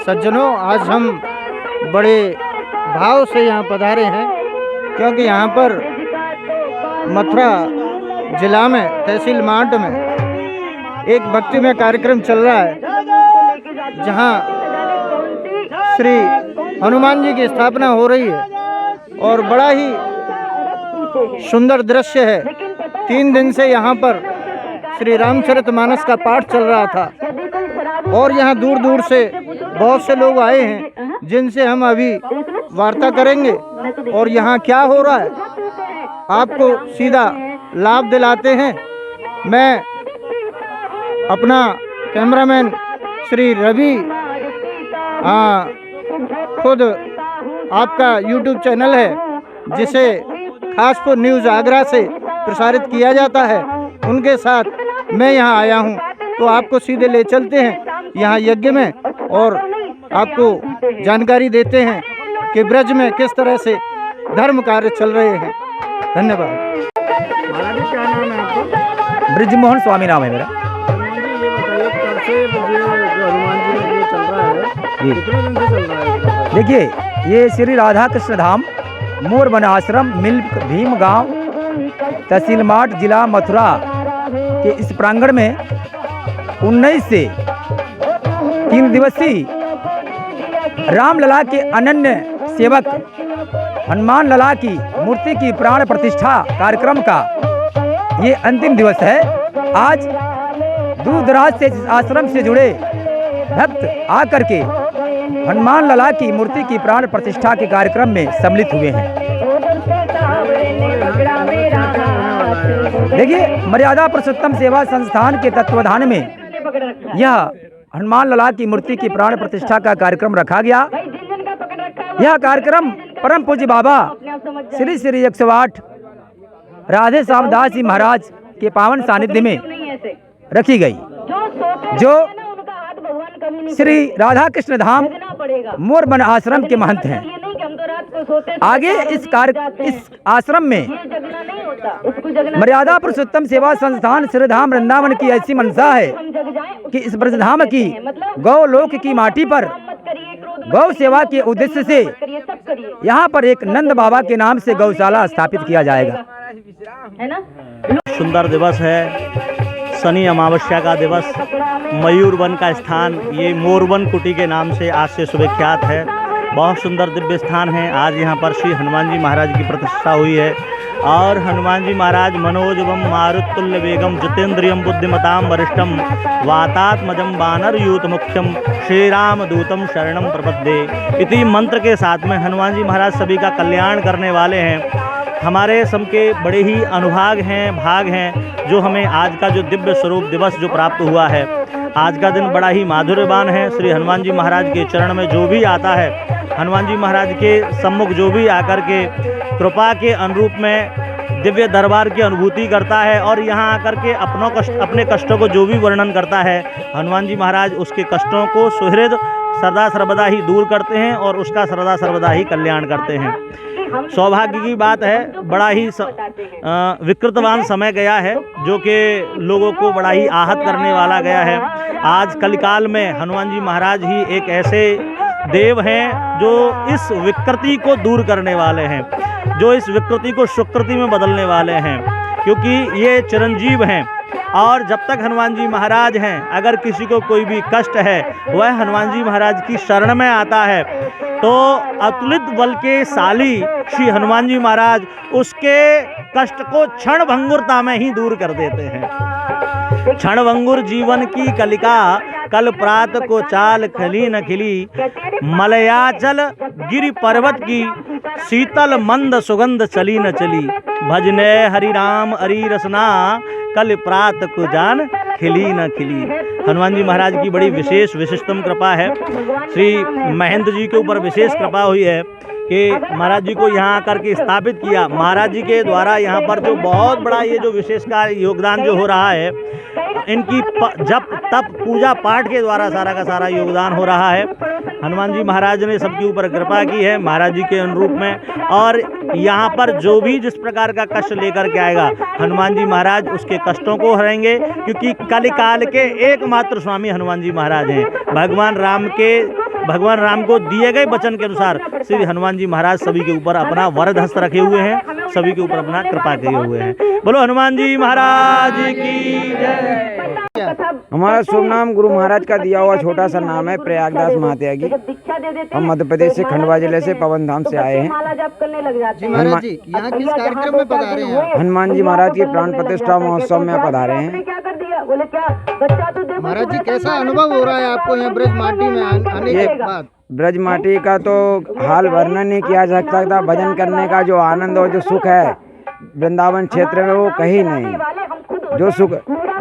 सज्जनों, आज हम बड़े भाव से यहाँ पधारे हैं क्योंकि यहाँ पर मथुरा जिला में तहसील मांड में एक भक्तिमय कार्यक्रम चल रहा है जहाँ श्री हनुमान जी की स्थापना हो रही है और बड़ा ही सुंदर दृश्य है। 3 दिन से यहाँ पर श्री रामचरितमानस का पाठ चल रहा था और यहाँ दूर दूर से बहुत से लोग आए हैं जिनसे हम अभी वार्ता करेंगे और यहाँ क्या हो रहा है आपको सीधा लाभ दिलाते हैं। मैं अपना कैमरामैन श्री रवि खुद आपका YouTube चैनल है जिसे खासपुर न्यूज़ आगरा से प्रसारित किया जाता है, उनके साथ मैं यहाँ आया हूँ। तो आपको सीधे ले चलते हैं यहाँ यज्ञ में और आपको जानकारी देते हैं कि ब्रज में किस तरह से धर्म कार्य चल रहे हैं। धन्यवाद। महाराज जी, क्या नाम है आपका? ब्रिजमोहन स्वामी नाम है मेरा। हनुमान जी का चल रहा है, कितने दिन से चल रहा है? देखिए, ये श्री राधा कृष्ण धाम मोरबन आश्रम मिल्क भीम गांव तहसील माट जिला मथुरा के इस प्रांगण में 19 से 3 दिवसीय रामलला के अनन्य सेवक हनुमान लला की मूर्ति की प्राण प्रतिष्ठा कार्यक्रम का ये अंतिम दिवस है। आज दूर दराज से आश्रम से जुड़े भक्त आकर के हनुमान लला की मूर्ति की प्राण प्रतिष्ठा के कार्यक्रम में सम्मिलित हुए हैं। देखिए, मर्यादा पुरुषोत्तम सेवा संस्थान के तत्वाधान में यह हनुमान लला की मूर्ति की प्राण प्रतिष्ठा का कार्यक्रम रखा गया। यह कार्यक्रम परम पूज्य बाबा श्री श्री 108 राधे श्यामदास जी महाराज के पावन सानिध्य में रखी गई, जो श्री राधा कृष्ण धाम मोरबन आश्रम के महंत हैं। आगे इस आश्रम में मर्यादा पुरुषोत्तम सेवा संस्थान श्रीधाम वृंदावन की ऐसी मंशा है कि इस ब्रजधाम की गौलोक की माटी पर गौ सेवा के उद्देश्य से यहाँ पर एक नंद बाबा के नाम से गौशाला स्थापित किया जाएगा। सुंदर दिवस है, शनि अमावस्या का दिवस, मयूर वन का स्थान ये मोरवन कुटी के नाम से आज से सुविख्यात है। बहुत सुंदर दिव्य स्थान है। आज यहाँ पर श्री हनुमान जी महाराज की प्रतिष्ठा हुई है और हनुमान जी महाराज मनोजवम मारुतुल्य वेगम जितेंद्रियम बुद्धिमताम वरिष्ठम वातात्मजम वानर यूत मुख्यम श्री राम दूतम शरणम प्रपद्ये इति मंत्र के साथ में हनुमान जी महाराज सभी का कल्याण करने वाले हैं। हमारे सबके बड़े ही अनुभाग हैं, भाग हैं जो हमें आज का जो दिव्य स्वरूप दिवस जो प्राप्त हुआ है। आज का दिन बड़ा ही माधुर्यवान है। श्री हनुमान जी महाराज के चरण में जो भी आता है, हनुमान जी महाराज के सम्मुख जो भी आकर के कृपा के अनुरूप में दिव्य दरबार की अनुभूति करता है और यहाँ आकर के अपने कष्टों को जो भी वर्णन करता है, हनुमान जी महाराज उसके कष्टों को सुहृद सदा सर्वदा ही दूर करते हैं और उसका सदा सर्वदा ही कल्याण करते हैं। सौभाग्य की बात है, बड़ा ही विकृतवान समय गया है जो कि लोगों को बड़ा ही आहत करने वाला गया है। आज कलिकाल में हनुमान जी महाराज ही एक ऐसे देव हैं जो इस विकृति को दूर करने वाले हैं, जो इस विकृति को सुकृति में बदलने वाले हैं, क्योंकि ये चिरंजीव हैं। और जब तक हनुमान जी महाराज हैं, अगर किसी को कोई भी कष्ट है वह हनुमान जी महाराज की शरण में आता है तो अतुलित बल के शाली श्री हनुमान जी महाराज उसके कष्ट को क्षण भंगुरता में ही दूर कर देते हैं। क्षण भंगुर जीवन की कलिका कल प्रात को चाल खली न खिली, मलयाचल गिरि पर्वत की शीतल मंद सुगंध चली न चली, भजने हरि राम हरि रसना कल प्रात को जान खिली न खिली। हनुमान जी महाराज की बड़ी विशेष विशिष्टतम कृपा है। श्री महेंद्र जी के ऊपर विशेष कृपा हुई है कि महाराज जी को यहाँ आकर के स्थापित किया। महाराज जी के द्वारा यहाँ पर जो बहुत बड़ा ये जो विशेष कार्य योगदान जो हो रहा है, इनकी जप तप पूजा पाठ के द्वारा सारा का सारा योगदान हो रहा है। हनुमान जी महाराज ने सबके ऊपर कृपा की है महाराज जी के अनुरूप में, और यहाँ पर जो भी जिस प्रकार का कष्ट लेकर के आएगा हनुमान जी महाराज उसके कष्टों को हरेंगे, क्योंकि कलिकाल के एकमात्र स्वामी हनुमान जी महाराज हैं। भगवान राम के भगवान राम को दिए गए वचन के अनुसार श्री हनुमान जी महाराज सभी के ऊपर अपना वरद हस्त रखे हुए हैं, सभी के ऊपर अपना कृपा किए हुए हैं। बोलो हनुमान जी महाराज की जय। हमारा शुभ नाम गुरु महाराज का दिया हुआ छोटा सा नाम है प्रयागदास महात्यागी। हम मध्य प्रदेश से खंडवा जिले से पवन धाम से आए हैं। जी महाराज जी, यहाँ किस कार्यक्रम में पधारे हैं आप? हनुमान जी महाराज के प्राण प्रतिष्ठा महोत्सव में पधारे हैं। महाराज जी, कैसा अनुभव हो रहा है आपको यहाँ ब्रज माटी में आने के बाद? ब्रज माटी का तो हाल वर्णन नहीं किया जा सकता। भजन करने का जो आनंद और जो सुख है वृंदावन क्षेत्र में वो कहीं नहीं। जो सुख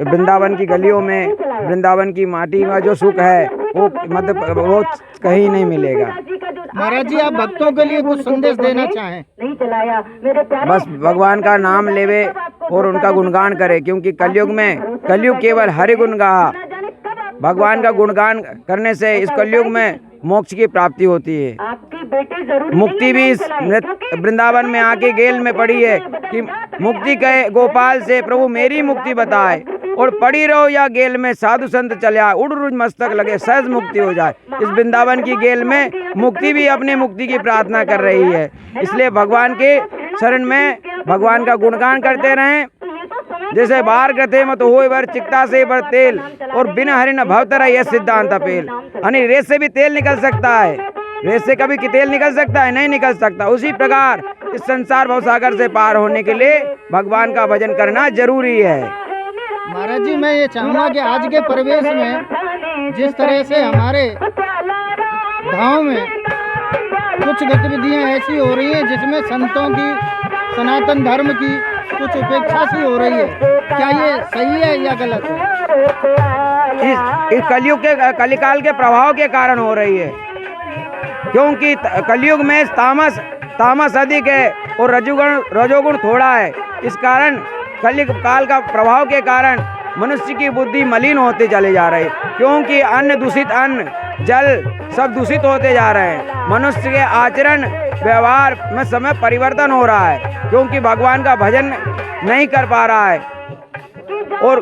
वृंदावन की गलियों में, वृंदावन की माटी में जो सुख है वो मतलब वो कहीं नहीं मिलेगा। महाराज जी, आप भक्तों के लिए कुछ संदेश देना चाहें? बस भगवान का नाम लेवे और उनका गुणगान करे, क्योंकि कलयुग केवल हरि गुण गाहा। भगवान का गुणगान करने से इस कलयुग में मोक्ष की प्राप्ति होती है। मुक्ति भी इस वृंदावन में आके गेल में पड़ी है कि मुक्ति कहे गोपाल से प्रभु मेरी मुक्ति बताए, और पड़ी रहो या गेल में साधु संत चले आए, उड़ रुज मस्तक लगे सहज मुक्ति हो जाए। इस वृंदावन की गेल में मुक्ति भी अपनी मुक्ति की प्रार्थना कर रही है। इसलिए भगवान के शरण में भगवान का गुणगान करते रहें। जैसे बार गते मत हो बर चिकता से बर तेल, और बिना हरि न भवतर यह सिद्धांत अपेल। यानी रेत से भी तेल निकल सकता है, रेत से कभी तेल निकल सकता है? नहीं निकल सकता। उसी प्रकार इस संसार भवसागर से पार होने के लिए भगवान का भजन करना जरूरी है। महाराज जी, मैं ये चाहूँगा कि आज के परिवेश में जिस तरह से हमारे गाँव में कुछ गतिविधियाँ ऐसी हो रही हैं जिसमें संतों की, सनातन धर्म की कुछ उपेक्षा सी हो रही है, क्या ये सही है या गलत है? इस कलयुग के कलिकाल के प्रभाव के कारण हो रही है, क्योंकि कलयुग में तामस अधिक है और रजोगुण थोड़ा है। इस कारण कलयुग काल का प्रभाव के कारण मनुष्य की बुद्धि मलिन होते चले जा रही है, क्योंकि अन्न दूषित, अन्न जल सब दूषित होते जा रहे हैं। मनुष्य के आचरण व्यवहार में समय परिवर्तन हो रहा है, क्योंकि भगवान का भजन नहीं कर पा रहा है। और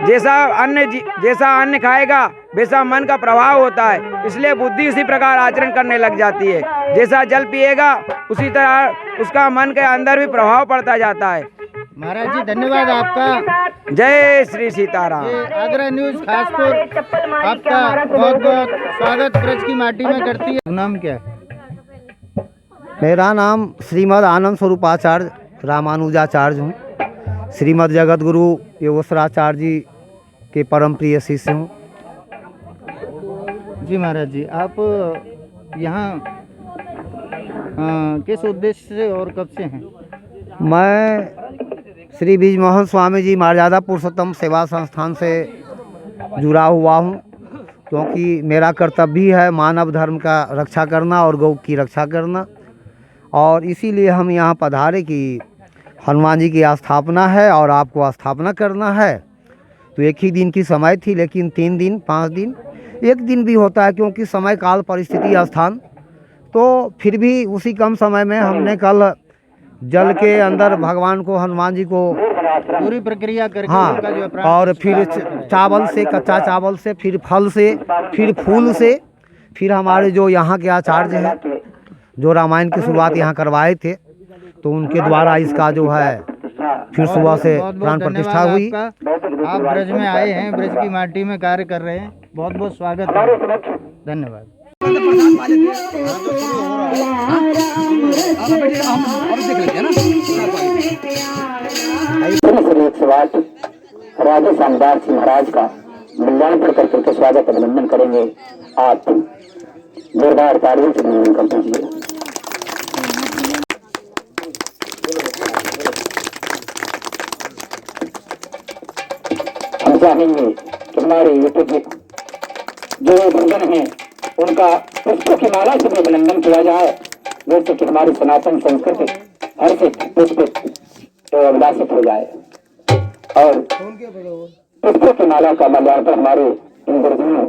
जैसा अन्न खाएगा वैसा मन का प्रभाव होता है, इसलिए बुद्धि उसी प्रकार आचरण करने लग जाती है। जैसा जल पिएगा उसी तरह उसका मन के अंदर भी प्रभाव पड़ता जाता है। महाराज जी, धन्यवाद आपका। जय श्री सीताराम। ये आगरा न्यूज खासपुर आपका बहुत बहुत स्वागत ब्रज की माटी में करती है। नाम क्या है? मेरा नाम श्रीमद् आनंद स्वरूपाचार्य रामानुजाचार्य हूँ। श्रीमद् जगत गुरु योगेश्वराचार्य जी के परम प्रिय शिष्य हूँ। जी महाराज जी, आप यहाँ किस उद्देश्य से और कब से हैं? मैं श्री बीज मोहन स्वामी जी मर्यादा पुरुषोत्तम सेवा संस्थान से जुड़ा हुआ हूँ, क्योंकि मेरा कर्तव्य भी है मानव धर्म का रक्षा करना और गौ की रक्षा करना। और इसीलिए हम यहाँ पधारे कि हनुमान जी की स्थापना है और आपको स्थापना करना है। तो एक ही दिन की समय थी, लेकिन 3 दिन 5 दिन एक दिन भी होता है, क्योंकि समय काल परिस्थिति स्थान। तो फिर भी उसी कम समय में हमने कल जल के अंदर भगवान को, हनुमान जी को पूरी प्रक्रिया करके उनका जो हाँ, प्राण और फिर चावल से, कच्चा चावल से, फिर फल से, फिर फूल से, फिर हमारे जो यहाँ के आचार्य हैं जो रामायण की शुरुआत यहाँ करवाए थे, तो उनके द्वारा इसका जो है फिर सुबह से प्राण प्रतिष्ठा हुई। आप ब्रज में आए हैं, ब्रज की माटी में कार्य कर रहे हैं, बहुत बहुत स्वागत है। धन्यवाद। राजा शानदार सिंह महाराज का कल्याण करके स्वागत अभिनंदन करेंगे। आप जोरदार तालियों से अभिनंदन कर दीजिए। हम चाहेंगे कि हमारे जो भजन हैं उनका पुष्पों की माला से अभिनंदन किया जाए, जैसे कि हमारी सनातन संस्कृति हर से पुष्पित उल्लासित हो जाए। और पुष्पों की माला का मल्यार्पण हमारे इन गुरुजनों,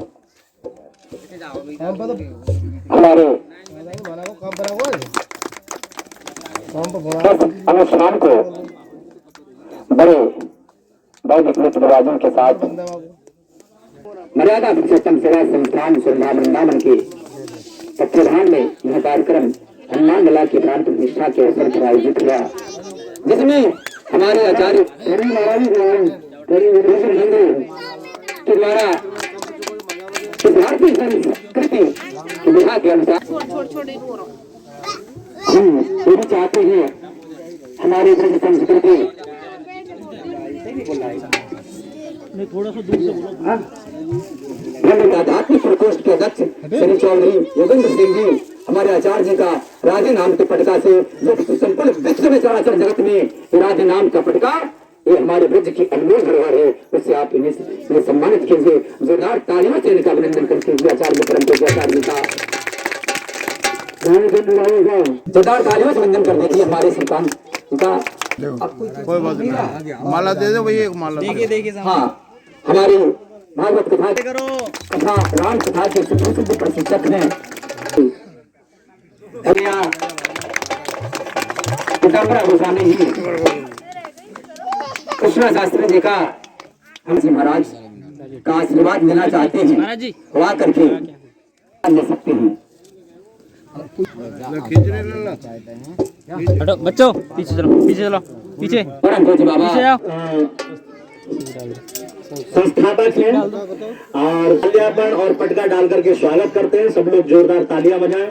हमारे अनुष्ठान को बड़े वैदिक रीति रिवाजों के साथ मर्यादा पुरुषोत्तम सेवा संस्थान वृंदावन के तत्वाधान में यह कार्यक्रम हनुमान लला की प्राण प्रतिष्ठा के अवसर पर आयोजित हुआ, जिसमें हमारे आचार्य के द्वारा भारतीय संस्कृति की विधा के अनुसार हम ये भी चाहते हैं हमारी ब्रज संस्कृति आध्यात्मिक प्रकोष्ठ के अध्यक्ष श्री चौधरी योगेंद्र सिंह जी हमारे आचार्य जी का राधे नाम के पटका से जो संपूर्ण विश्व में चराचर जगत में राधे नाम का पटका ये हमारे ब्रज की अनमोल धरोहर है, उससे आप इन्हें सम्मानित कीजिए। जोरदार तालियों से इनका अभिनंदन करके आचार्य परम पूज्य आचार्य का जोरदार तालियों से वंदन करने की हमारे संतान का कोई बात नहीं, माला दे दो भैया, एक माला देखिए। हाँ, हमारी भागवत कथा राम कथा के सुप्रसिद्ध प्रशिक्षक हैं पीताम्बरा गोस्वामी जी, कृष्णा शास्त्री जी का हम जी महाराज का आशीर्वाद लेना चाहते हैं, हुआ करके ले सकते हैं। हटो बच्चों, पीछे चलो पीछे। परम पूज्य बाबा संस्थापक हैं और माल्यार्पण और पटका डाल करके स्वागत करते हैं। सब लोग जोरदार तालियां बजाएं।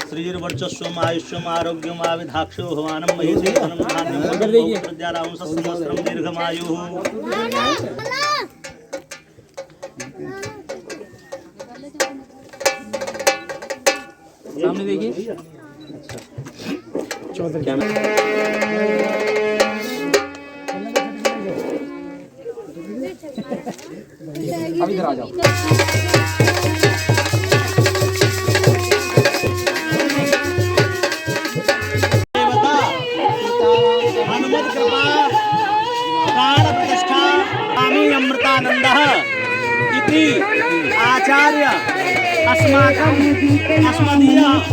श्रीर्वर्चस्वम आयुष्यम आरोग्यम आविधाक्षो भवानम महीधीधनम धान्यम प्रज्ञाराम सहस्रम दीर्घमायुः। सामने देखिए। अब इधर आ जाओ। हनुमत कृपा प्राण प्रतिष्ठा स्वामी अमृतानंदः इति आचार्य अस्माकं अस्मदीयः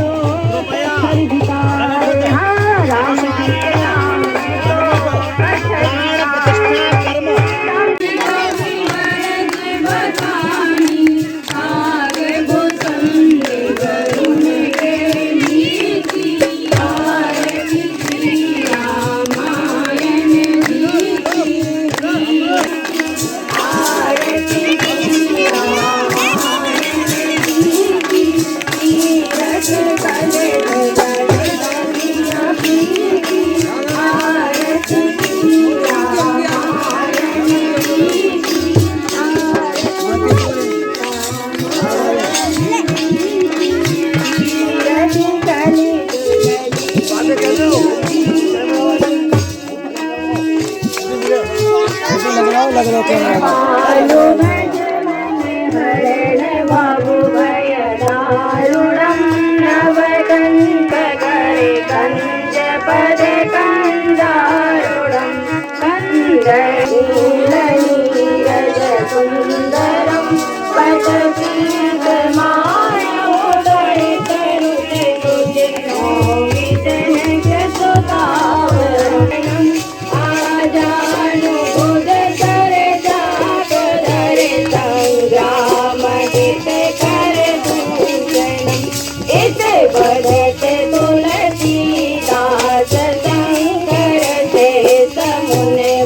कृपया लग रहा है